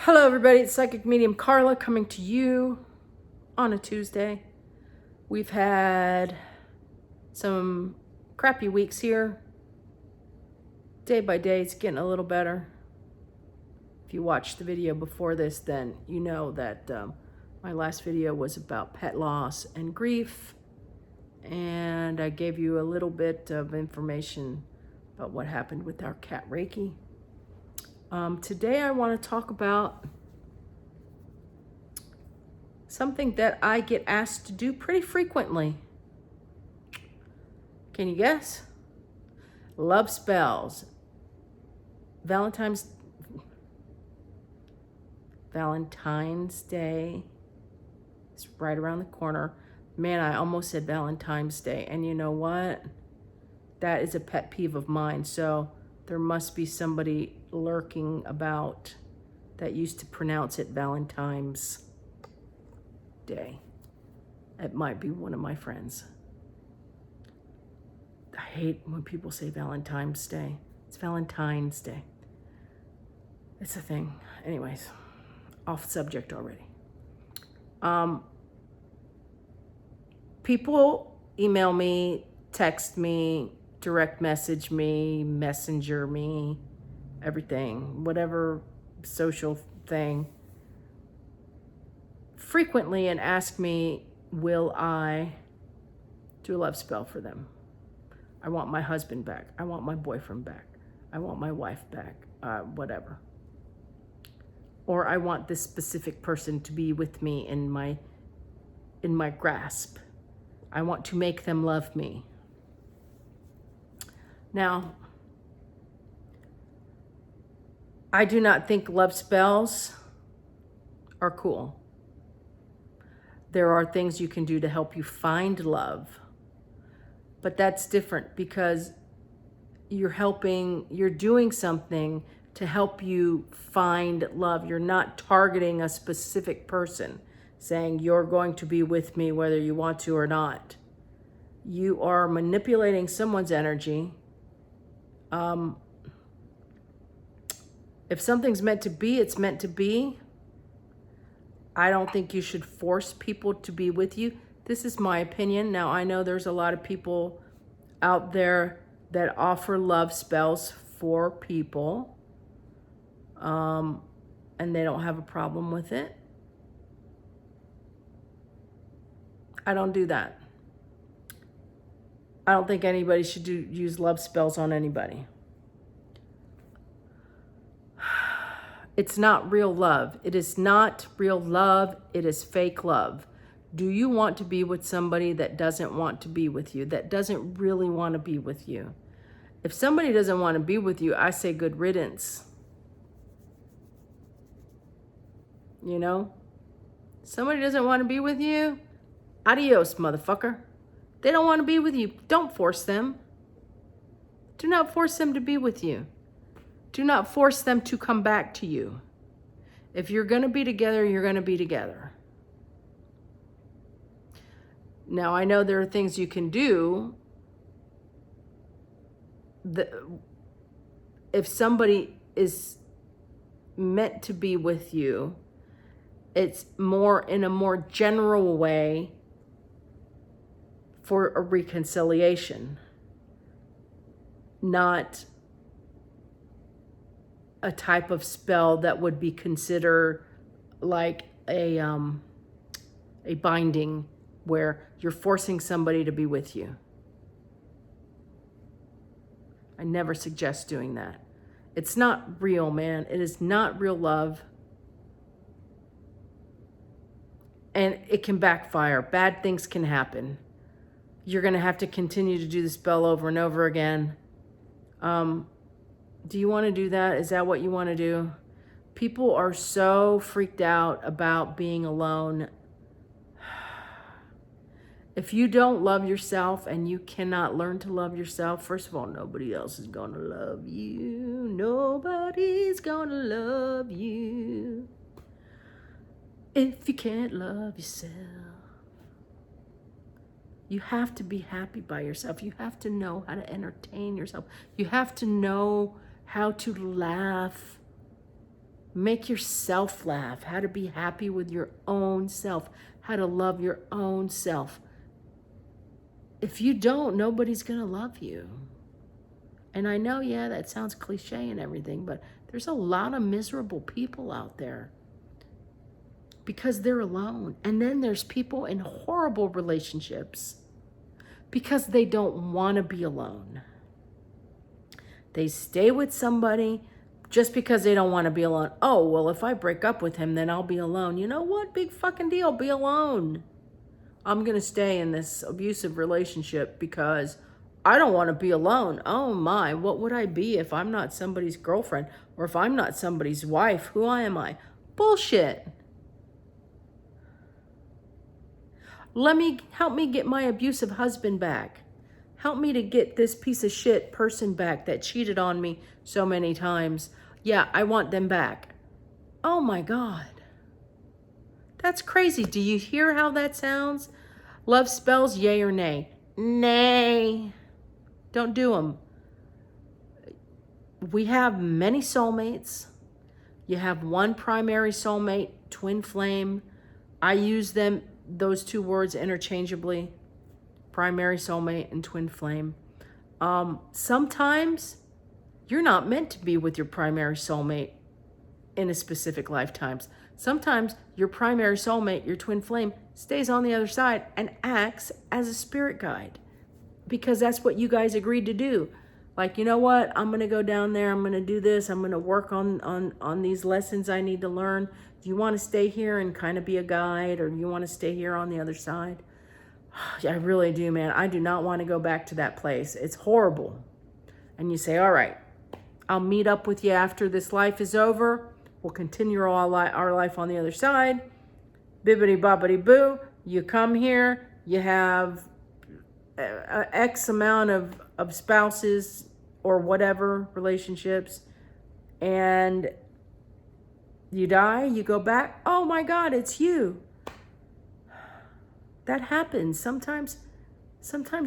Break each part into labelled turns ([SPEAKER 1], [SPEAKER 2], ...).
[SPEAKER 1] Hello everybody, it's Psychic Medium Carla coming to you on a Tuesday. We've had some crappy weeks here. Day by day it's getting a little better. If you watched the video before this, then you know that my last video was about pet loss and grief. And I gave you a little bit of information about what happened with our cat Reiki. Today I want to talk about something that I get asked to do pretty frequently. Can you guess? Love spells. Valentine's Day is right around the corner. Man, I almost said Valentine's Day. And you know what? That is a pet peeve of mine. So there must be somebody lurking about that used to pronounce it Valentine's Day. It might be one of my friends. I hate when people say Valentine's Day. It's Valentine's Day. It's a thing. Anyways, off subject already. People email me, text me, direct message me, messenger me, everything, whatever social thing, frequently, and ask me, will I do a love spell for them? I want my husband back. I want my boyfriend back. I want my wife back, whatever. Or I want this specific person to be with me in my grasp. I want to make them love me. Now, I do not think love spells are cool. There are things you can do to help you find love. But that's different because you're doing something to help you find love. You're not targeting a specific person, saying you're going to be with me whether you want to or not. You are manipulating someone's energy. If something's meant to be, it's meant to be. I don't think you should force people to be with you. This is my opinion. Now, I know there's a lot of people out there that offer love spells for people, and they don't have a problem with it. I don't do that. I don't think anybody should use love spells on anybody. It's not real love. It is not real love. It is fake love. Do you want to be with somebody that doesn't want to be with you, that doesn't really want to be with you? If somebody doesn't want to be with you, I say good riddance. You know? Somebody doesn't want to be with you, adios, motherfucker. They don't want to be with you. Don't force them. Do not force them to be with you. Do not force them to come back to you. If you're going to be together, you're going to be together. Now, I know there are things you can do. If somebody is meant to be with you, it's more in a more general way for a reconciliation, not a type of spell that would be considered like a binding where you're forcing somebody to be with you. I never suggest doing that. It's not real, man. It is not real love. And it can backfire. Bad things can happen. You're going to have to continue to do the spell over and over again. Do you want to do that? Is that what you want to do? People are so freaked out about being alone. If you don't love yourself and you cannot learn to love yourself, first of all, nobody else is going to love you. Nobody's going to love you if you can't love yourself. You have to be happy by yourself. You have to know how to entertain yourself. You have to know how to laugh Make yourself laugh. How to be happy with your own self. How to love your own self. If you don't, nobody's going to love you. And I know, yeah, that sounds cliche and everything, but there's a lot of miserable people out there because they're alone. And then there's people in horrible relationships because they don't want to be alone. They stay with somebody just because they don't want to be alone. Oh, well, if I break up with him, then I'll be alone. You know what? Big fucking deal. Be alone. I'm going to stay in this abusive relationship because I don't want to be alone. Oh my, what would I be if I'm not somebody's girlfriend or if I'm not somebody's wife? Who am I? Bullshit. Help me get my abusive husband back. Help me to get this piece of shit person back that cheated on me so many times. Yeah, I want them back. Oh my God. That's crazy. Do you hear how that sounds? Love spells, yay or nay? Nay. Don't do them. We have many soulmates. You have one primary soulmate, twin flame. I use those two words interchangeably. Primary soulmate and twin flame. Sometimes you're not meant to be with your primary soulmate in a specific lifetimes. Sometimes your primary soulmate, your twin flame, stays on the other side and acts as a spirit guide because that's what you guys agreed to do. Like, you know what? I'm going to go down there. I'm going to do this. I'm going to work on these lessons I need to learn. Do you want to stay here and kind of be a guide, or do you want to stay here on the other side? I really do, man. I do not want to go back to that place. It's horrible. And you say, all right, I'll meet up with you after this life is over. We'll continue our life on the other side. Bibbity bobbity boo. You come here. You have X amount of spouses or whatever relationships. And you die. You go back. Oh my God, it's you. That happens. Sometimes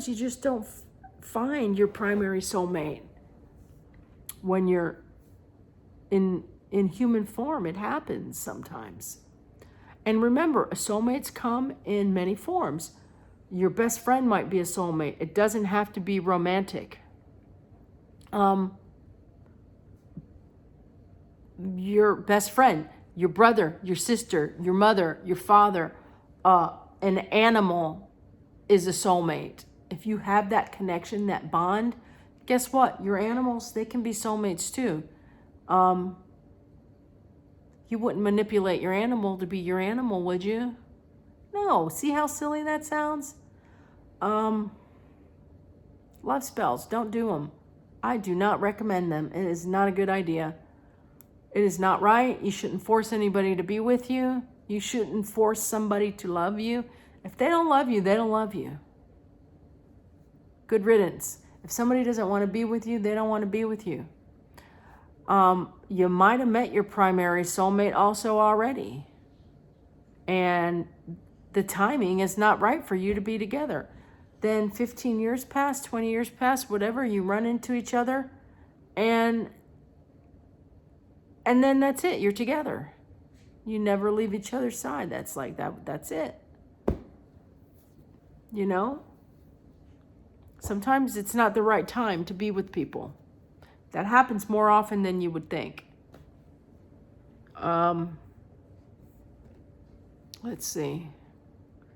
[SPEAKER 1] you just don't find your primary soulmate when you're in human form. It happens sometimes. And remember, soulmates come in many forms. Your best friend might be a soulmate. It doesn't have to be romantic. Your best friend, your brother, your sister, your mother, your father, an animal is a soulmate. If you have that connection, that bond, guess what? Your animals, they can be soulmates too. You wouldn't manipulate your animal to be your animal, would you? No. See how silly that sounds? Love spells, don't do them. I do not recommend them. It is not a good idea. It is not right. You shouldn't force anybody to be with you. You shouldn't force somebody to love you. If they don't love you, they don't love you. Good riddance. If somebody doesn't want to be with you, they don't want to be with you. You might have met your primary soulmate also already. And the timing is not right for you to be together. Then 15 years pass, 20 years pass, whatever, you run into each other, and then that's it. You're together. You never leave each other's side. That's like that. That's it. You know? Sometimes it's not the right time to be with people. That happens more often than you would think. Let's see.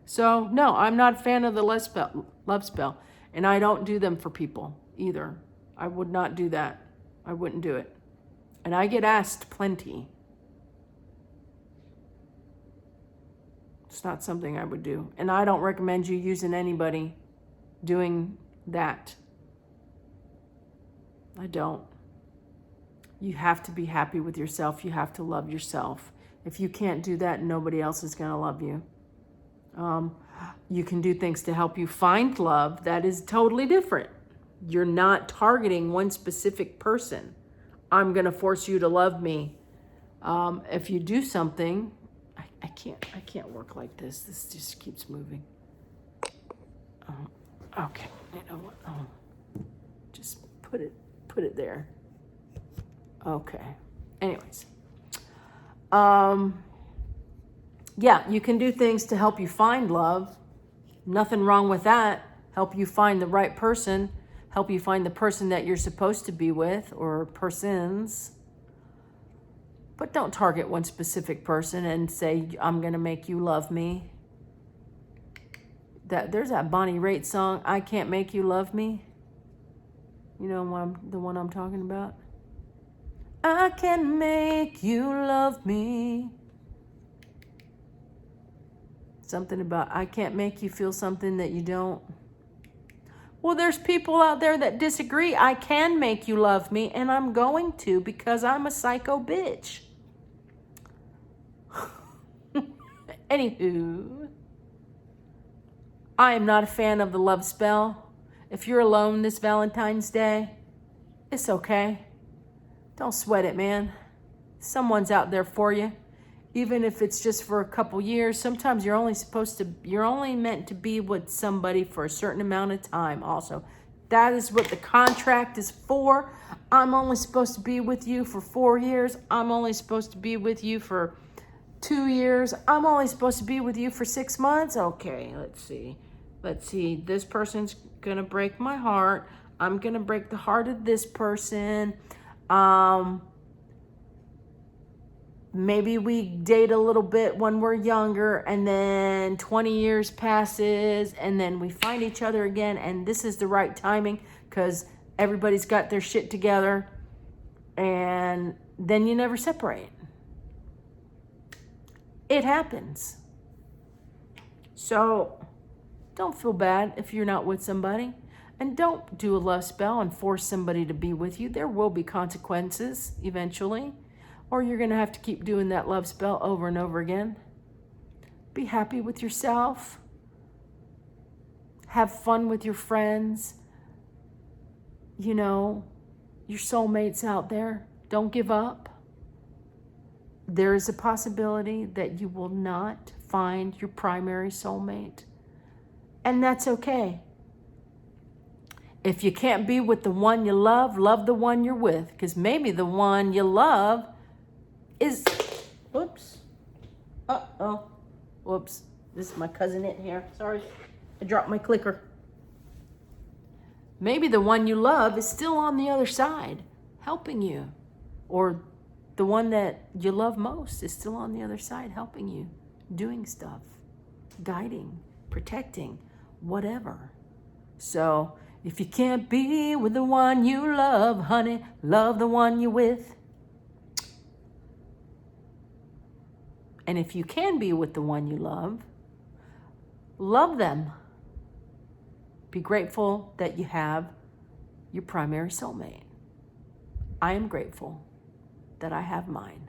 [SPEAKER 1] So, no, I'm not a fan of the love spell. And I don't do them for people either. I would not do that. I wouldn't do it. And I get asked plenty. It's not something I would do. And I don't recommend you using anybody doing that. I don't. You have to be happy with yourself. You have to love yourself. If you can't do that, nobody else is going to love you. You can do things to help you find love. That is totally different. You're not targeting one specific person. I'm going to force you to love me. If you do something, I can't work like this. This just keeps moving. Okay, you know what? Just put it there. Okay. Anyways, Yeah, you can do things to help you find love. Nothing wrong with that. Help you find the right person. Help you find the person that you're supposed to be with, or persons. But don't target one specific person and say, I'm going to make you love me. There's that Bonnie Raitt song, I Can't Make You Love Me. You know the one I'm talking about? I can make you love me. Something about, I can't make you feel something that you don't. Well, there's people out there that disagree. I can make you love me, and I'm going to, because I'm a psycho bitch. Anywho, I am not a fan of the love spell. If you're alone this Valentine's Day, it's okay. Don't sweat it, man. Someone's out there for you. Even if it's just for a couple years, sometimes you're only meant to be with somebody for a certain amount of time also. That is what the contract is for. I'm only supposed to be with you for 4 years. I'm only supposed to be with you for 2 years. I'm only supposed to be with you for 6 months. Okay, let's see. This person's gonna break my heart. I'm gonna break the heart of this person. Maybe we date a little bit when we're younger, and then 20 years passes, and then we find each other again, and this is the right timing because everybody's got their shit together, and then you never separate. It happens. So don't feel bad if you're not with somebody, and don't do a love spell and force somebody to be with you. There will be consequences eventually. Or you're going to have to keep doing that love spell over and over again. Be happy with yourself. Have fun with your friends. You know, your soulmates out there. Don't give up. There is a possibility that you will not find your primary soulmate. And that's okay. If you can't be with the one you love the one you're with. Because maybe the one you love is, whoops, whoops, this is my cousin in here, sorry, I dropped my clicker. Maybe the one you love is still on the other side, helping you, or the one that you love most is still on the other side, helping you, doing stuff, guiding, protecting, whatever. So, if you can't be with the one you love, honey, love the one you're with. And if you can be with the one you love them. Be grateful that you have your primary soulmate. I am grateful that I have mine.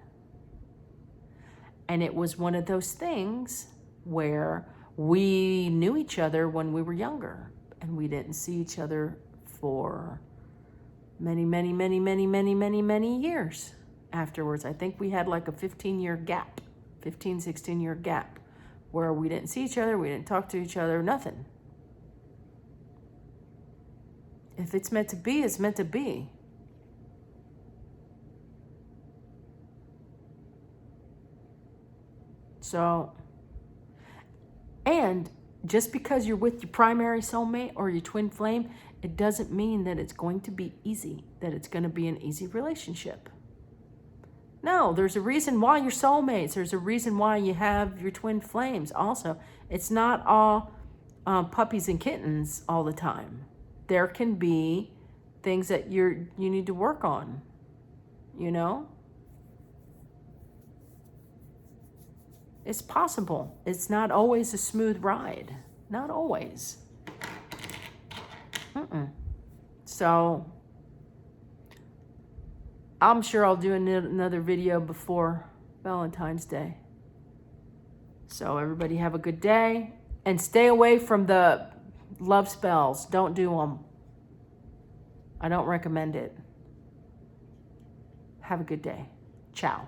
[SPEAKER 1] And it was one of those things where we knew each other when we were younger, and we didn't see each other for many years afterwards. I think we had like a 16-year gap where we didn't see each other, we didn't talk to each other, nothing. If it's meant to be, it's meant to be. So, and just because you're with your primary soulmate or your twin flame, it doesn't mean that it's going to be easy, that it's going to be an easy relationship. No, there's a reason why you're soulmates. There's a reason why you have your twin flames also. It's not all puppies and kittens all the time. There can be things that you need to work on, you know? It's possible. It's not always a smooth ride. Not always. So I'm sure I'll do another video before Valentine's Day. So everybody have a good day. And stay away from the love spells. Don't do them. I don't recommend it. Have a good day. Ciao.